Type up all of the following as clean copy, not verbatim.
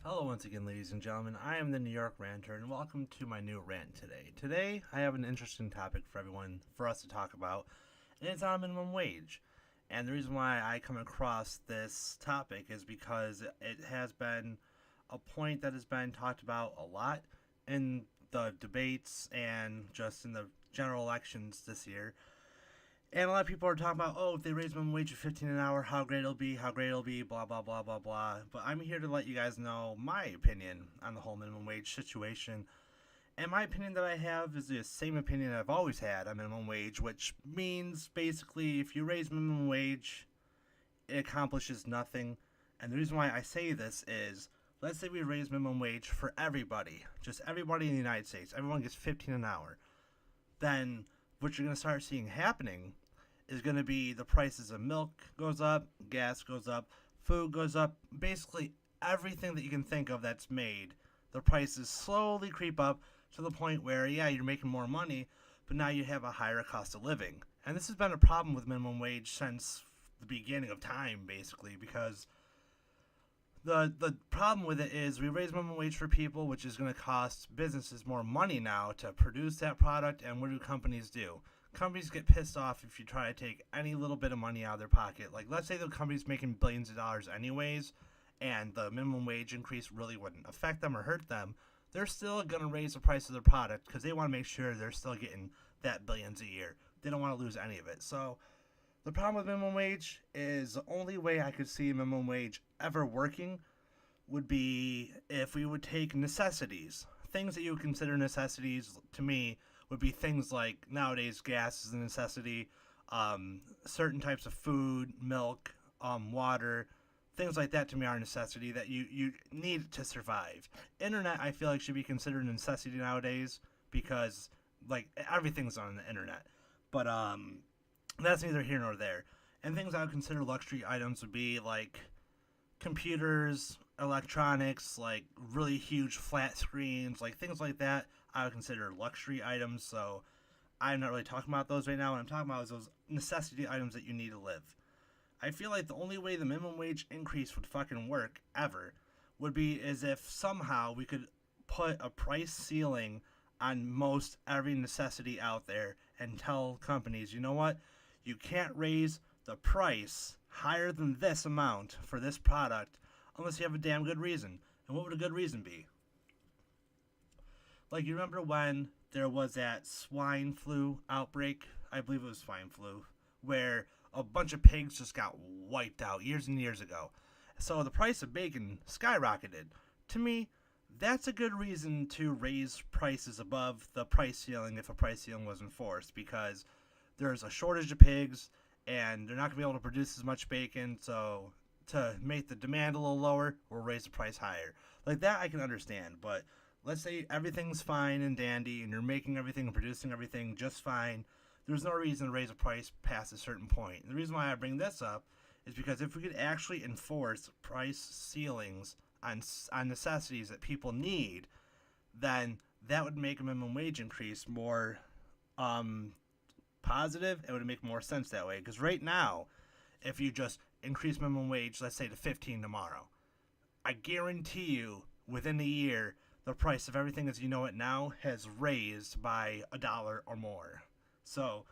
Hello once again, ladies and gentlemen. I am the New York Ranter, and welcome to my new rant today. Today, I have an interesting topic for us to talk about, and it's on minimum wage. And the reason why I come across this topic is because it has been a point that has been talked about a lot in the debates and just in the general elections this year. And a lot of people are talking about, oh, if they raise minimum wage to 15 an hour, how great it'll be, blah, blah, blah, blah, blah. But I'm here to let you guys know my opinion on the whole minimum wage situation. And my opinion that I have is the same opinion I've always had on minimum wage, which means basically if you raise minimum wage, it accomplishes nothing. And the reason why I say this is, let's say we raise minimum wage for everybody, just everybody in the United States, everyone gets 15 an hour. Then what you're going to start seeing happening is going to be the prices of milk goes up, gas goes up, food goes up. Basically, everything that you can think of that's made, the prices slowly creep up to the point where, yeah, you're making more money, but now you have a higher cost of living. And this has been a problem with minimum wage since the beginning of time, basically, because the problem with it is we raise minimum wage for people, which is going to cost businesses more money now to produce that product. And what do companies do? Companies get pissed off if you try to take any little bit of money out of their pocket. Like, let's say the company's making billions of dollars anyways, and the minimum wage increase really wouldn't affect them or hurt them. They're still going to raise the price of their product because they want to make sure they're still getting that billions a year. They don't want to lose any of it. So the problem with minimum wage is the only way I could see minimum wage ever working would be if we would take necessities. Things that you would consider necessities to me would be things like nowadays gas is a necessity, certain types of food, milk, water, things like that to me are a necessity that you need to survive. Internet I feel like should be considered a necessity nowadays because like everything's on the internet. But that's neither here nor there. And things I would consider luxury items would be like computers, electronics, like really huge flat screens, like things like that. I would consider luxury items. So I'm not really talking about those right now. What I'm talking about is those necessity items that you need to live. I feel like the only way the minimum wage increase would fucking work ever would be as if somehow we could put a price ceiling on most every necessity out there and tell companies, you know what? You can't raise the price higher than this amount for this product unless you have a damn good reason. And what would a good reason be? Like, you remember when there was that swine flu outbreak? I believe it was swine flu, where a bunch of pigs just got wiped out years and years ago. So the price of bacon skyrocketed. To me, that's a good reason to raise prices above the price ceiling if a price ceiling was enforced, because there's a shortage of pigs and they're not going to be able to produce as much bacon. So to make the demand a little lower, we'll raise the price higher. Like that I can understand, but let's say everything's fine and dandy and you're making everything and producing everything just fine. There's no reason to raise a price past a certain point. And the reason why I bring this up is because if we could actually enforce price ceilings on necessities that people need, then that would make a minimum wage increase more positive. It would make more sense that way. Because right now, if you just increase minimum wage, let's say to 15 tomorrow, I guarantee you within a year, the price of everything as you know it now has raised by $1 or more. So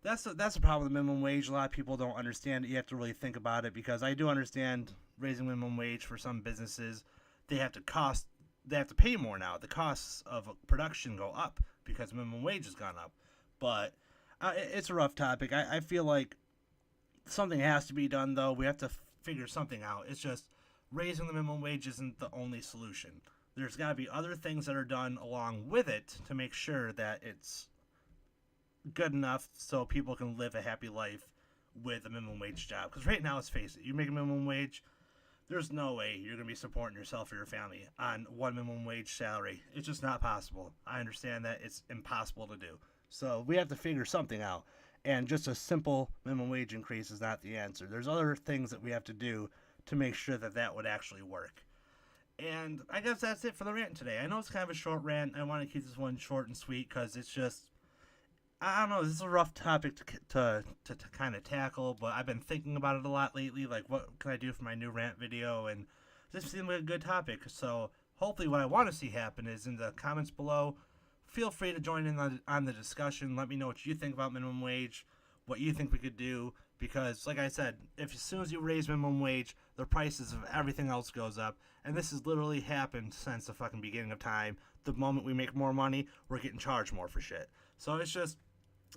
that's the problem with the minimum wage. A lot of people don't understand it. You have to really think about it, because I do understand raising minimum wage for some businesses. They have to pay more now. The costs of production go up because minimum wage has gone up. But it's a rough topic. I feel like something has to be done, though. We have to figure something out. It's just raising the minimum wage isn't the only solution. There's got to be other things that are done along with it to make sure that it's good enough so people can live a happy life with a minimum wage job. Because right now, let's face it, you make a minimum wage, there's no way you're going to be supporting yourself or your family on one minimum wage salary. It's just not possible. I understand that it's impossible to do. So we have to figure something out. And just a simple minimum wage increase is not the answer. There's other things that we have to do to make sure that that would actually work. And I guess that's it for the rant today. I know it's kind of a short rant. I want to keep this one short and sweet because it's just, I don't know, this is a rough topic to kind of tackle, but I've been thinking about it a lot lately. Like, what can I do for my new rant video? And this seemed like a good topic. So hopefully what I want to see happen is in the comments below, feel free to join in on the discussion. Let me know what you think about minimum wage, what you think we could do. Because, like I said, if as soon as you raise minimum wage, the prices of everything else goes up. And this has literally happened since the fucking beginning of time. The moment we make more money, we're getting charged more for shit. So it's just,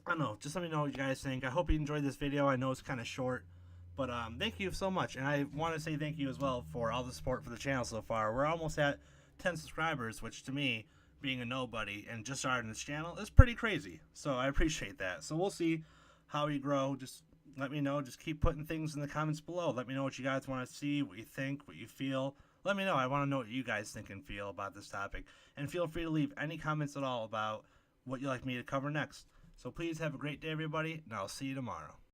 I don't know. Just let me know what you guys think. I hope you enjoyed this video. I know it's kind of short. But thank you so much. And I want to say thank you as well for all the support for the channel so far. We're almost at 10 subscribers, which to me, being a nobody and just starting this channel, is pretty crazy. So I appreciate that. So we'll see how we grow. Just let me know. Just keep putting things in the comments below. Let me know what you guys want to see, what you think, what you feel. Let me know. I want to know what you guys think and feel about this topic. And feel free to leave any comments at all about what you'd like me to cover next. So please have a great day, everybody, and I'll see you tomorrow.